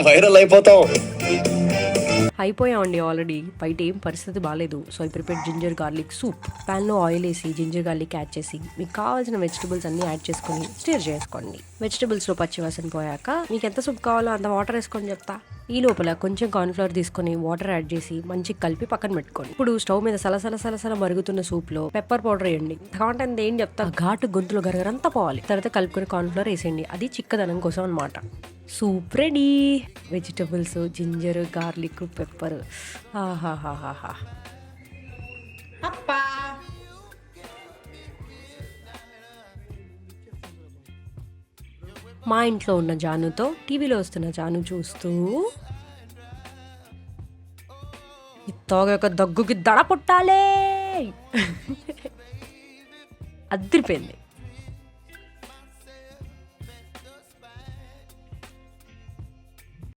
Viral అయిపోతాం. అయిపోయామండి already. బయట ఏం పరిస్థితి బాగాలేదు. So I prepare ginger garlic soup. ప్యాన్లో ఆయిల్ వేసి జింజర్ గార్లిక్ యాడ్ చేసి మీకు కావాల్సిన వెజిటబుల్స్ అన్ని యాడ్ చేసుకొని స్టిర్ చేసుకోండి. వెజిటబుల్స్లో పచ్చివాసన పోయాక మీకు ఎంత సూప్ కావాలో అంత వాటర్ వేసుకొని చెప్తా. ఈ లోపల కొంచెం కార్న్ఫ్లవర్ తీసుకొని వాటర్ యాడ్ చేసి మంచిగా కలిపి పక్కన పెట్టుకోండి. ఇప్పుడు స్టవ్ మీద సలసల మరుగుతున్న సూప్ లో పెప్పర్ పౌడర్ వేయండి. కావాలంటే ఏం చెప్తా, ఘాటు గొంతులో గరగరంతా పోవాలి. తర్వాత కలుపుకొని కార్న్ఫ్లవర్ వేసేయండి. అది చిక్కదనం కోసం అనమాట. Soup ready. Vegetables, ginger, garlic, pepper. ఆహాహాహా. మా ఇంట్లో ఉన్న జానుతో టీవీలో వస్తున్న జాను చూస్తూ తోగ దగ్గుకి దడ పుట్టాలే అదిరిపోయింది.